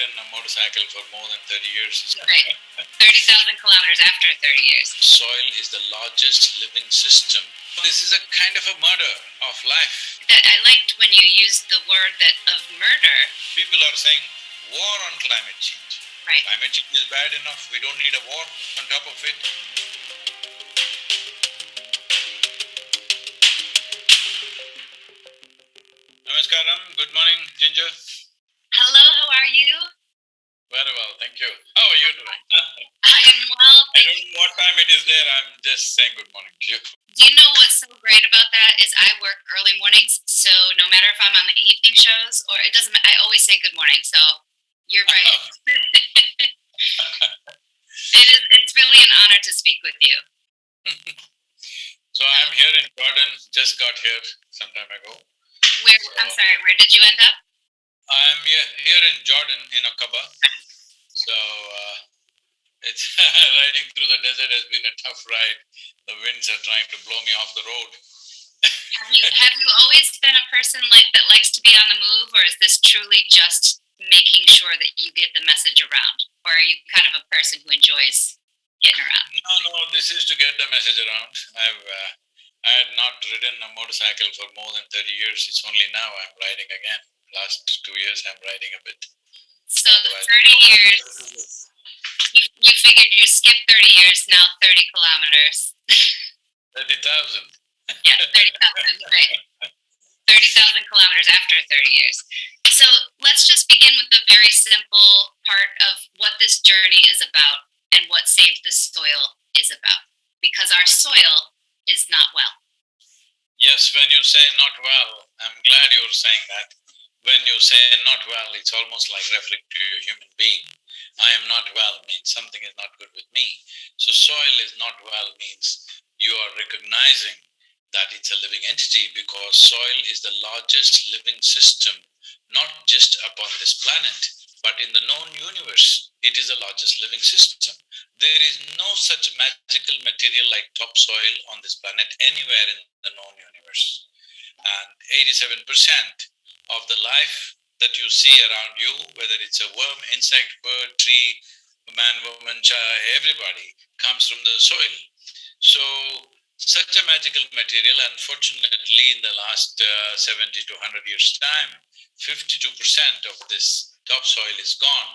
ridden a motorcycle for more than 30 years. Right. 30,000 kilometers after 30 years. Soil is the largest living system. This is a kind of a murder of life. I liked when you used the word of murder. People are saying war on climate change. Right. Climate change is bad enough. We don't need a war on top of it. Namaskaram. Good morning, Ginger. Hello, how are you? Very well, thank you. How are you doing? I am well. I don't know what time it is there. I'm just saying good morning to you. Do you know what's so great about that is I work early mornings, so no matter if I'm on the evening shows or it doesn't, I always say good morning. So you're right. It's really an honor to speak with you. So I'm here in Jordan. Just got here some time ago. I'm sorry. Where did you end up? I'm here in Jordan in Aqaba. So it's riding through the desert has been a tough ride. The winds are trying to blow me off the road. Have you always been a person that likes to be on the move, or is this truly just making sure that you get the message around, or are you kind of a person who enjoys getting around? No, this is to get the message around. I had not ridden a motorcycle for more than 30 years. It's only now I'm riding again. Last 2 years I'm riding a bit. So the 30 years, you figured you skipped 30 years, now 30 kilometers. 30,000. Yeah, 30,000, right. 30,000 kilometers after 30 years. So let's just begin with the very simple part of what this journey is about and what Save the Soil is about. Because our soil is not well. Yes, when you say not well, I'm glad you're saying that. When you say not well, it's almost like referring to a human being. I am not well means something is not good with me. So soil is not well means you are recognizing that it's a living entity, because soil is the largest living system, not just upon this planet, but in the known universe. It is the largest living system. There is no such magical material like topsoil on this planet anywhere in the known universe. And 87% of the life that you see around you, whether it's a worm, insect, bird, tree, man, woman, child, everybody comes from the soil. So such a magical material, unfortunately, in the last 70 to 100 years' time, 52% of this topsoil is gone.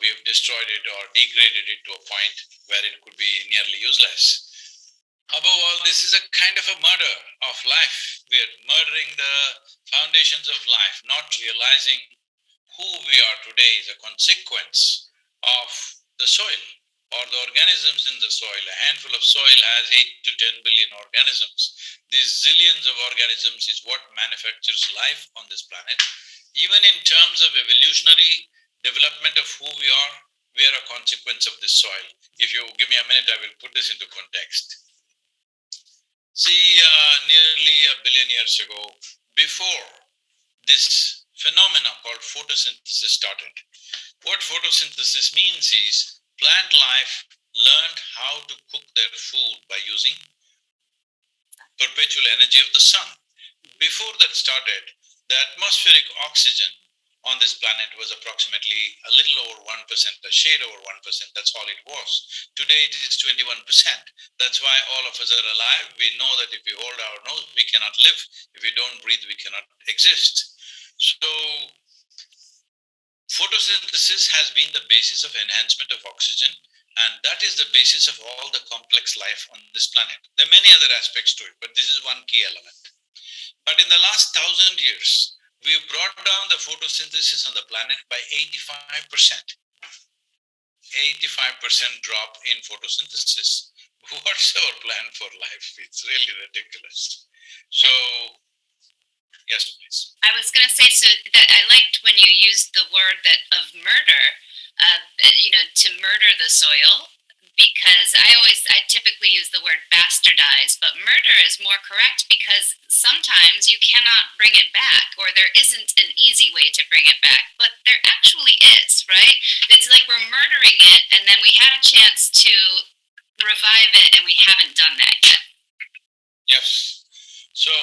We have destroyed it or degraded it to a point where it could be nearly useless. Above all, this is a kind of a murder of life. We are murdering the foundations of life, not realizing who we are today is a consequence of the soil or the organisms in the soil. A handful of soil has 8 to 10 billion organisms. These zillions of organisms is what manufactures life on this planet. Even in terms of evolutionary development of who we are a consequence of this soil. If you give me a minute, I will put this into context. See, nearly a billion years ago, before this phenomena called photosynthesis started, what photosynthesis means is plant life learned how to cook their food by using perpetual energy of the sun. Before that started, the atmospheric oxygen on this planet was approximately a little over 1%, a shade over 1%. That's all it was. Today it is 21%. That's why all of us are alive. We know that if we hold our nose, we cannot live. If we don't breathe, we cannot exist. So photosynthesis has been the basis of enhancement of oxygen, and that is the basis of all the complex life on this planet. There are many other aspects to it, but this is one key element. But in the last 1,000 years, we've brought down the photosynthesis on the planet by 85%. 85% drop in photosynthesis. What's our plan for life? It's really ridiculous. So, yes, please. I was going to say, so that I liked when you used the word of murder, to murder the soil, because I typically use the word bastardize, but murder is more correct because sometimes you cannot bring it back, or there isn't an easy way to bring it back, but there actually is, right? It's like we're murdering it, and then we had a chance to revive it, and we haven't done that yet. Yes. So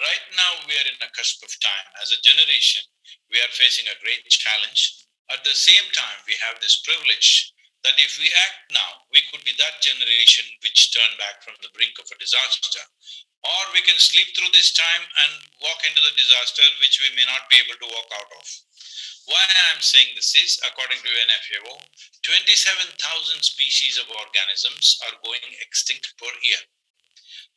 right now we are in a cusp of time. As a generation, we are facing a great challenge. At the same time, we have this privilege that if we act now, we could be that generation which turn back from the brink of a disaster. Or we can sleep through this time and walk into the disaster which we may not be able to walk out of. Why I'm saying this is, according to UNFAO, 27,000 species of organisms are going extinct per year.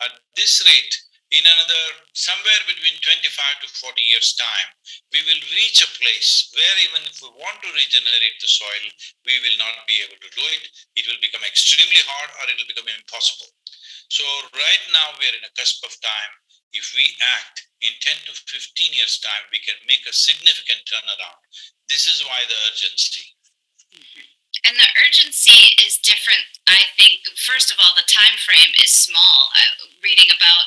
At this rate, in another somewhere between 25 to 40 years' time, we will reach a place where even if we want to regenerate the soil, we will not be able to do it. It will become extremely hard or it will become impossible. So right now we are in a cusp of time. If we act in 10 to 15 years' time, we can make a significant turnaround. This is why the urgency. And the urgency is different. I think, first of all, the time frame is small. Reading about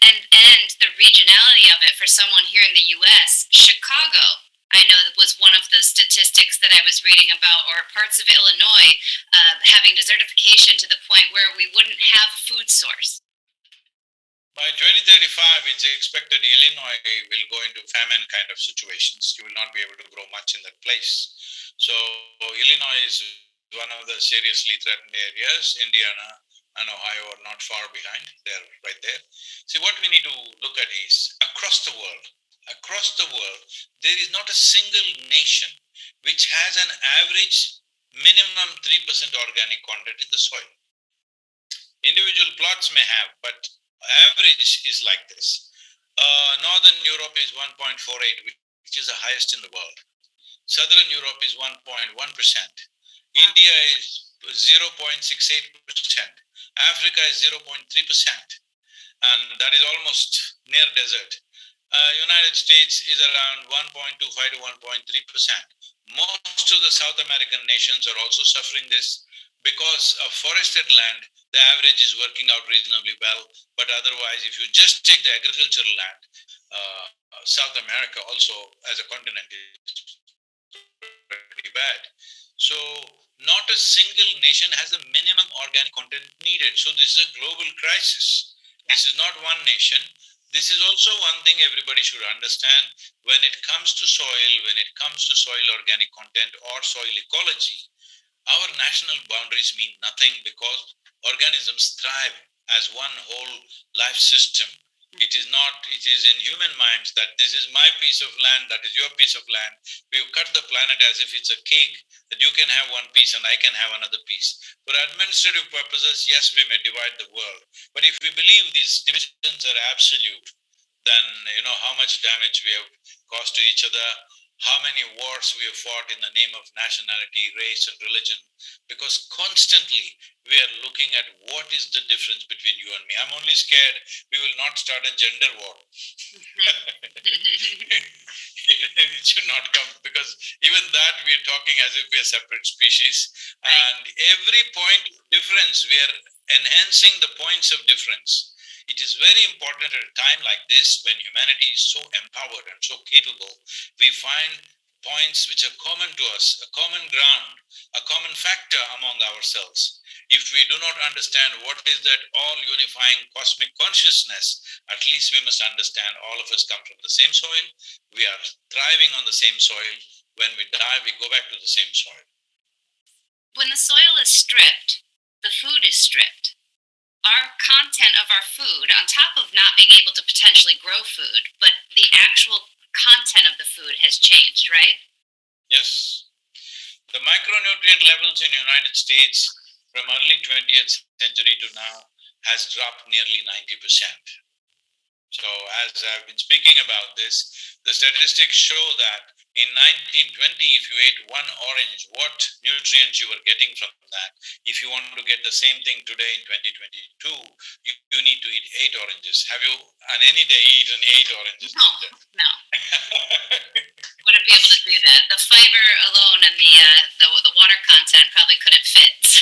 and the regionality of it for someone here in the U.S., Chicago, I know that was one of the statistics that I was reading about, or parts of Illinois having desertification to the point where we wouldn't have a food source. By 2035, it's expected Illinois will go into famine kind of situations. You will not be able to grow much in that place. So Illinois is one of the seriously threatened areas. Indiana and Ohio are not far behind. They're right there. See, what we need to look at is across the world, there is not a single nation which has an average minimum 3% organic content in the soil. Individual plots may have, but average is like this. Northern Europe is 1.48, which is the highest in the world. Southern Europe is 1.1%. India is 0.68%. Africa is 0.3%. And that is almost near desert. United States is around 1.25 to 1.3%. Most of the South American nations are also suffering this. Because of forested land, the average is working out reasonably well. But otherwise, if you just take the agricultural land, South America also as a continent is pretty bad. So not a single nation has a minimum organic content needed. So this is a global crisis. This is not one nation. This is also one thing everybody should understand. When it comes to soil, when it comes to soil organic content or soil ecology, our national boundaries mean nothing because organisms thrive as one whole life system. It is in human minds that this is my piece of land, that is your piece of land. We've cut the planet as if it's a cake, that you can have one piece and I can have another piece. For administrative purposes, yes, we may divide the world. But if we believe these divisions are absolute, then you know how much damage we have caused to each other, how many wars we have fought in the name of nationality, race, and religion, because constantly we are looking at what is the difference between you and me. I'm only scared we will not start a gender war. It should not come, because even that we are talking as if we are separate species. And every point of difference, we are enhancing the points of difference. It is very important at a time like this, when humanity is so empowered and so capable, we find points which are common to us, a common ground, a common factor among ourselves. If we do not understand what is that all unifying cosmic consciousness, at least we must understand all of us come from the same soil. We are thriving on the same soil. When we die, we go back to the same soil. When the soil is stripped, the food is stripped. Our content of our food, on top of not being able to potentially grow food, but the actual content of the food has changed, right? Yes. The micronutrient levels in United States from early 20th century to now has dropped nearly 90%. So as I've been speaking about this, the statistics show that in 1920, if you ate one orange, what nutrients you were getting from that. If you want to get the same thing today in 2022, you need to eat 8 oranges. Have you on any day eaten 8 oranges? No. Wouldn't be able to do that. The fiber alone and the water content probably couldn't fit. So.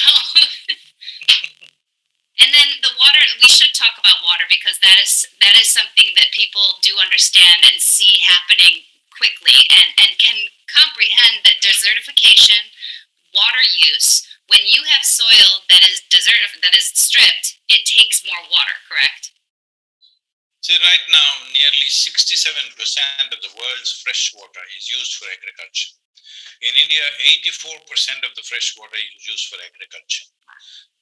And then the water, we should talk about water, because that is something that people do understand and see happening quickly, and can comprehend that desertification, water use, when you have soil that is stripped, it takes more water, correct? See, right now, nearly 67% of the world's fresh water is used for agriculture. In India, 84% of the fresh water is used for agriculture.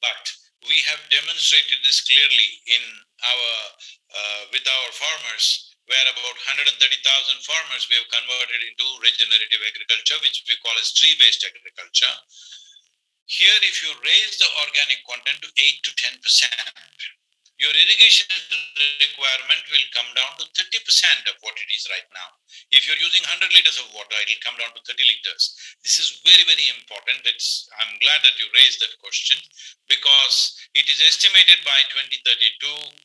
But we have demonstrated this clearly in with our farmers, where about 130,000 farmers we have converted into regenerative agriculture, which we call as tree-based agriculture. Here, if you raise the organic content to 8 to 10%, your irrigation requirement will come down to 30% of what it is right now. If you're using 100 liters of water, it will come down to 30 liters. This is very, very important. I'm glad that you raised that question, because it is estimated by 2032,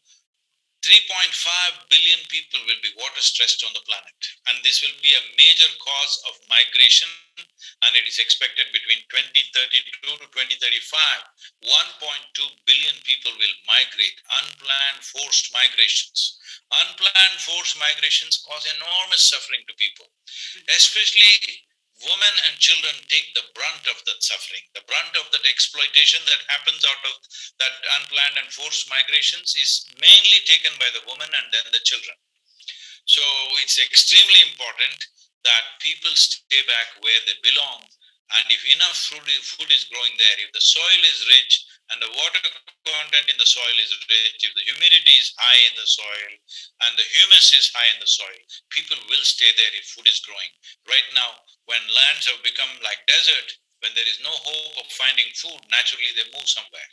3.5 billion people will be water stressed on the planet. And this will be a major cause of migration. And it is expected between 2032 to 2035, 1.2 billion people will migrate, unplanned forced migrations. Unplanned forced migrations cause enormous suffering to people, especially women and children take the brunt of that suffering. The brunt of that exploitation that happens out of that unplanned and forced migrations is mainly taken by the women and then the children. So it's extremely important that people stay back where they belong. And if enough food is growing there, if the soil is rich and the water content in the soil is rich, if the humidity is high in the soil and the humus is high in the soil, people will stay there if food is growing. Right now, when lands have become like desert, when there is no hope of finding food, naturally they move somewhere.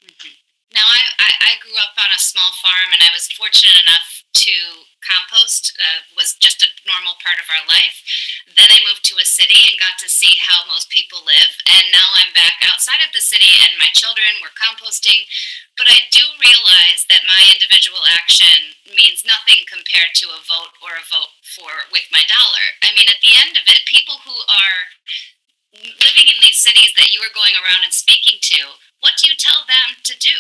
Mm-hmm. Now, I grew up on a small farm, and I was fortunate enough to compost, was just a normal part of our life. Then I moved to a city and got to see how most people live. And now I'm back outside of the city, and my children were composting. But I do realize that my individual action means nothing compared to a vote or a vote for with my dollar. I mean, at the end of it, people who are living in these cities that you are going around and speaking to, what do you tell them to do?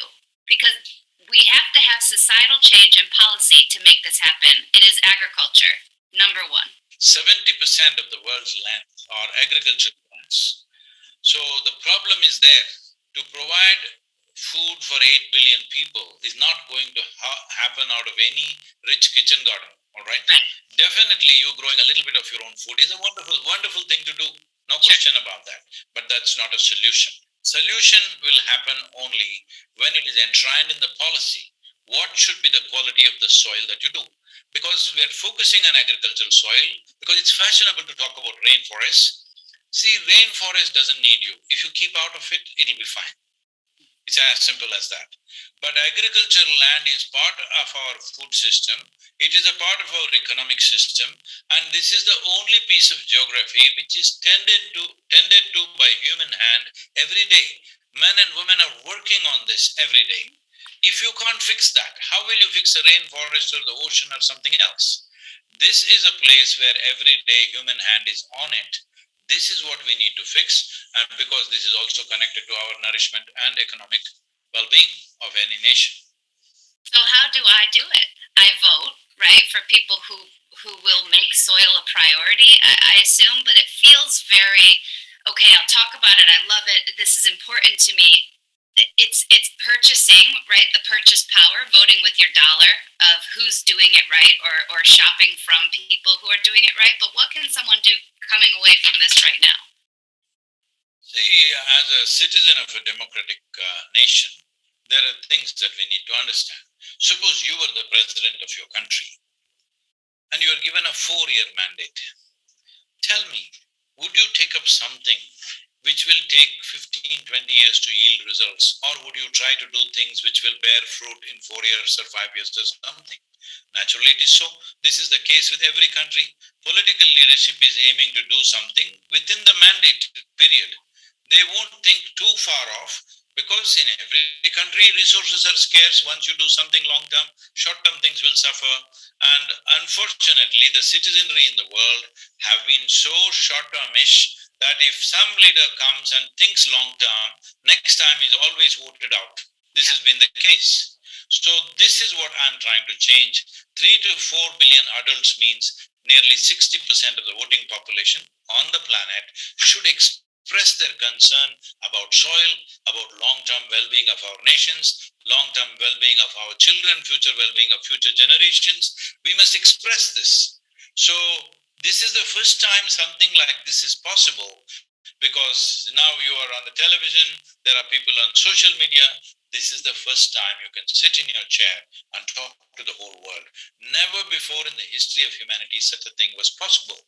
Because we have to have societal change and policy to make this happen. It is agriculture, number one. 70% of the world's lands are agricultural lands. So the problem is there. To provide food for 8 billion people is not going to happen out of any rich kitchen garden. All right? Definitely you growing a little bit of your own food is a wonderful, wonderful thing to do. No question about that. But that's not a solution. Solution will happen only when it is enshrined in the policy. What should be the quality of the soil that you do? Because we are focusing on agricultural soil, because it's fashionable to talk about rainforests. See, rainforest doesn't need you. If you keep out of it, it'll be fine. It's as simple as that. But agricultural land is part of our food system. It is a part of our economic system. And this is the only piece of geography which is tended to by human hand every day. Men and women are working on this every day. If you can't fix that, how will you fix the rainforest or the ocean or something else? This is a place where every day human hand is on it. This is what we need to fix, and because this is also connected to our nourishment and economic well-being of any nation. So how do I do it? I vote, right, for people who will make soil a priority, I assume, but it feels very, okay, I'll talk about it, I love it, this is important to me. It's purchasing, right, the purchase power, voting with your dollar of who's doing it right, or shopping from people who are doing it right. But what can someone do coming away from this right now? See, as a citizen of a democratic nation, there are things that we need to understand. Suppose you were the president of your country and you are given a 4-year mandate. Tell me, would you take up something which will take 15, 20 years to yield results, or would you try to do things which will bear fruit in 4 years or 5 years or something? Naturally, it is so. This is the case with every country. Political leadership is aiming to do something within the mandate period. They won't think too far off, because in every country resources are scarce. Once you do something long term, short term things will suffer. And unfortunately, the citizenry in the world have been so short termish that if some leader comes and thinks long term, next time is always voted out. This has been the case. So this is what I'm trying to change. 3 to 4 billion adults means nearly 60% of the voting population on the planet should express their concern about soil, about long-term well-being of our nations, long-term well-being of our children, future well-being of future generations. We must express this. So This is the first time something like this is possible because now you are on the television, there are people on social media. This is the first time you can sit in your chair and talk to the whole world. Never before in the history of humanity such a thing was possible.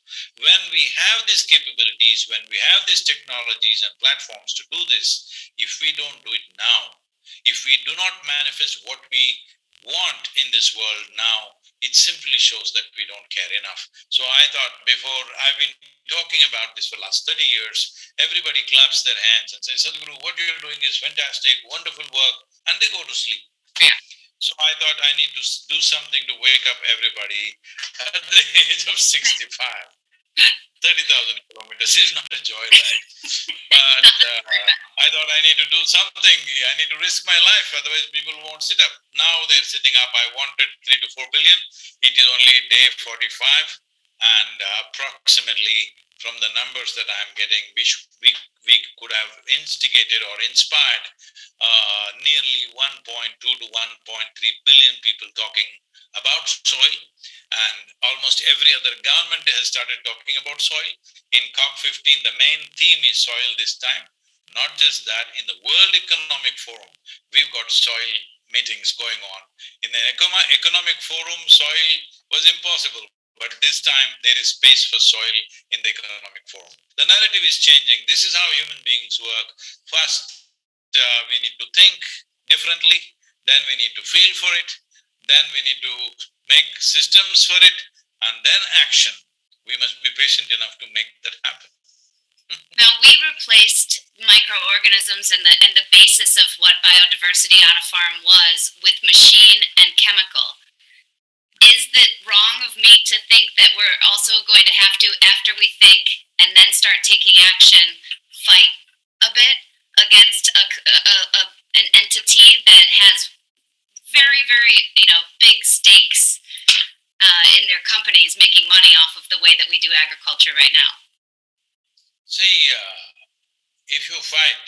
When we have these capabilities, when we have these technologies and platforms to do this, if we don't do it now, if we do not manifest what we want in this world now, it simply shows that we don't care enough. So I thought before, I've been talking about this for the last 30 years, everybody claps their hands and says, Sadhguru, what you're doing is fantastic, wonderful work, and they go to sleep. Yeah. So I thought I need to do something to wake up everybody at the age of 65. 30,000 kilometers is not a joyride. But I thought I need to do something. I need to risk my life, otherwise people won't sit up. Now they're sitting up. I wanted 3 to 4 billion. It is only day 45, and approximately from the numbers that I'm getting, we could have instigated or inspired nearly 1.2 to 1.3 billion people talking about soil, and almost every other government has started talking about soil. In COP15, the main theme is soil this time. Not just that, in the World Economic Forum, we've got soil meetings going on. In the Economic Forum, soil was impossible, but this time there is space for soil in the Economic Forum. The narrative is changing. This is how human beings work. First, we need to think differently, then we need to feel for it, then we need to make systems for it, and then action. We must be patient enough to make that happen. Now, we replaced microorganisms and the basis of what biodiversity on a farm was with machine and chemical. Is it wrong of me to think that we're also going to have to, after we think and then start taking action, fight a bit against an entity that has very, very, big stakes in their companies making money off of the way that we do agriculture right now? See, if you fight,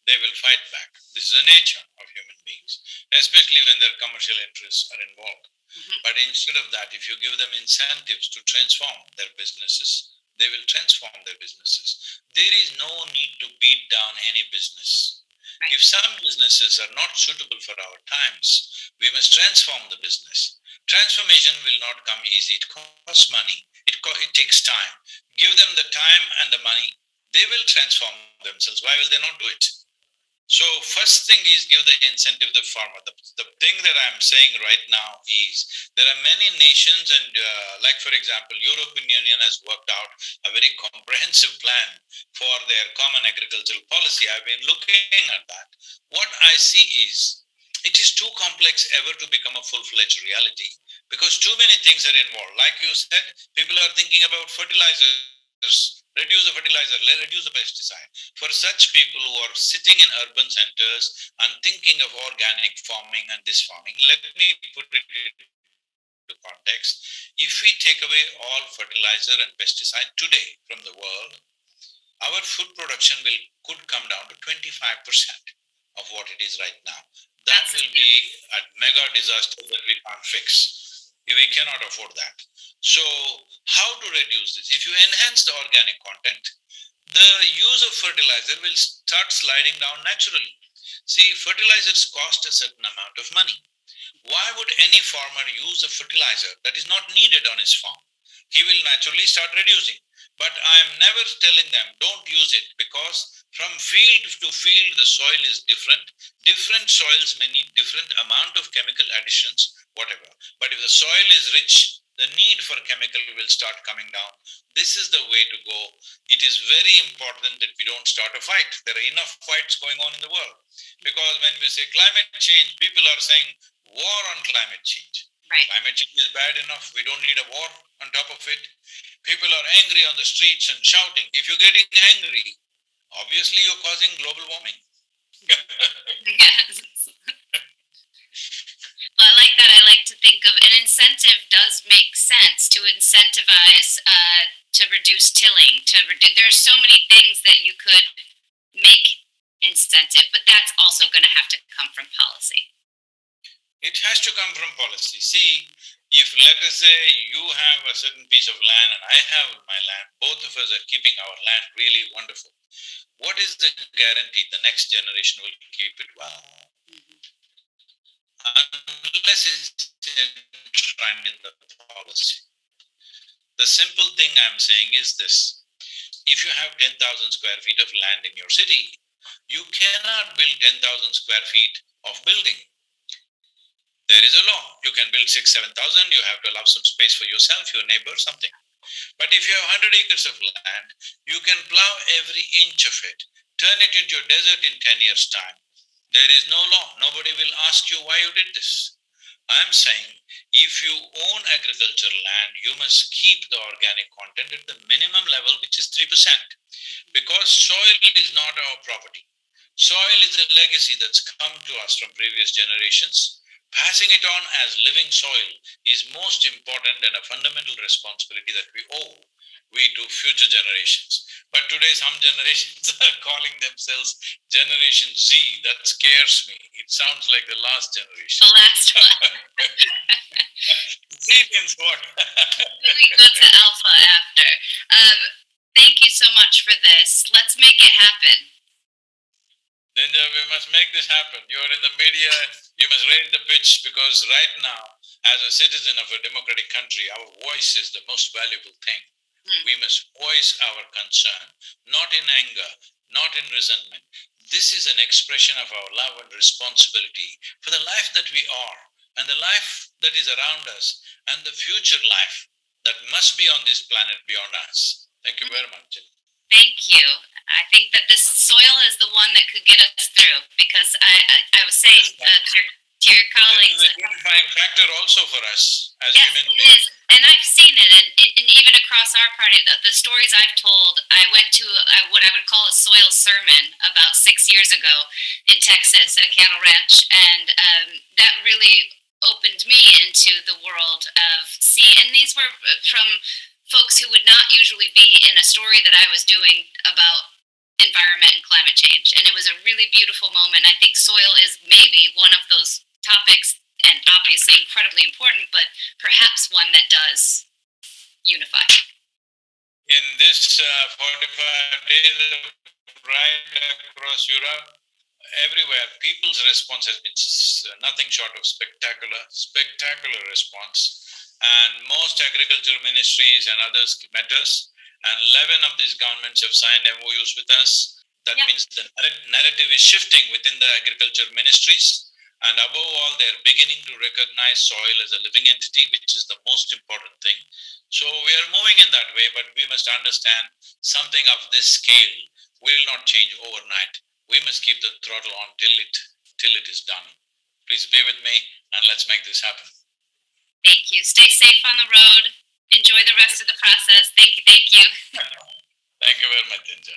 they will fight back. This is the nature of human beings, especially when their commercial interests are involved. Mm-hmm. But instead of that, if you give them incentives to transform their businesses, they will transform their businesses. There is no need to beat down any business. Right. If some businesses are not suitable for our times, we must transform the business. Transformation will not come easy. It costs money. It takes time. Give them the time and the money. They will transform themselves. Why will they not do it? So first thing is give the incentive to the farmer. The thing that I'm saying right now is there are many nations, and like for example, European Union has worked out a very comprehensive plan for their common agricultural policy. I've been looking at that. What I see is it is too complex ever to become a full-fledged reality because too many things are involved. Like you said, people are thinking about fertilizers. Reduce the fertilizer, reduce the pesticide. For such people who are sitting in urban centers and thinking of organic farming and this farming, let me put it into context. If we take away all fertilizer and pesticide today from the world, our food production could come down to 25% of what it is right now. That will be a mega disaster that we can't fix. We cannot afford that. So how to reduce this? If you enhance the organic content, the use of fertilizer will start sliding down naturally. See, fertilizers cost a certain amount of money. Why would any farmer use a fertilizer that is not needed on his farm? He will naturally start reducing. But I am never telling them don't use it because from field to field the soil is different. Different soils may need different amount of chemical additions, whatever. But if the soil is rich, the need for chemical will start coming down. This is the way to go. It is very important that we don't start a fight. There are enough fights going on in the world. Because when we say climate change, people are saying war on climate change. Right. Climate change is bad enough. We don't need a war on top of it. People are angry on the streets and shouting. If you're getting angry, obviously you're causing global warming. Yes. Well, I like that. I like to think of an incentive does make sense to incentivize to reduce tilling. There are so many things that you could make incentive, but that's also going to have to come from policy. It has to come from policy. See, If let us say you have a certain piece of land and I have my land, both of us are keeping our land really wonderful. What is the guarantee the next generation will keep it well? Unless it's enshrined in the policy. The simple thing I'm saying is this. If you have 10,000 square feet of land in your city, you cannot build 10,000 square feet of building. There is a law. You can build 6,000, 7,000. You have to allow some space for yourself, your neighbor, something. But if you have 100 acres of land, you can plow every inch of it, turn it into a desert in 10 years' time. There is no law. Nobody will ask you why you did this. I'm saying if you own agricultural land, you must keep the organic content at the minimum level, which is 3%. Because soil is not our property. Soil is a legacy that's come to us from previous generations. Passing it on as living soil is most important and a fundamental responsibility that we owe to future generations. But today some generations are calling themselves Generation Z. That scares me. It sounds like the last generation. The last one. Z means what? We go to Alpha after. Thank you so much for this. Let's make it happen. Ninja, we must make this happen. You're in the media, you must raise the pitch, because right now, as a citizen of a democratic country, our voice is the most valuable thing. We must voice our concern, not in anger, not in resentment. This is an expression of our love and responsibility for the life that we are, and the life that is around us, and the future life that must be on this planet beyond us. Thank you very much. Thank you. I think that this soil is the one that could get us through, because I was saying to your colleagues. This is a unifying factor also for us as yes, human beings. It is. And I've seen it, and even across our party, the stories I've told. I went to what I would call a soil sermon about 6 years ago in Texas at a cattle ranch, and that really opened me into the world of seeing. And these were from folks who would not usually be in a story that I was doing about environment and climate change. And it was a really beautiful moment. I think soil is maybe one of those topics, and obviously incredibly important, but perhaps one that does unify. In this 45 days of ride across Europe, everywhere, people's response has been nothing short of spectacular response. And most agricultural ministries and others met us, and 11 of these governments have signed MOUs with us. That means the narrative is shifting within the agriculture ministries, and above all, they're beginning to recognize soil as a living entity, which is the most important thing. So we are moving in that way, but we must understand something of this scale will not change overnight. We must keep the throttle on till it is done. Please be with me, and let's make this happen. Thank you. Stay safe on the road. Enjoy the rest of the process. Thank you. Thank you very much, Jinja.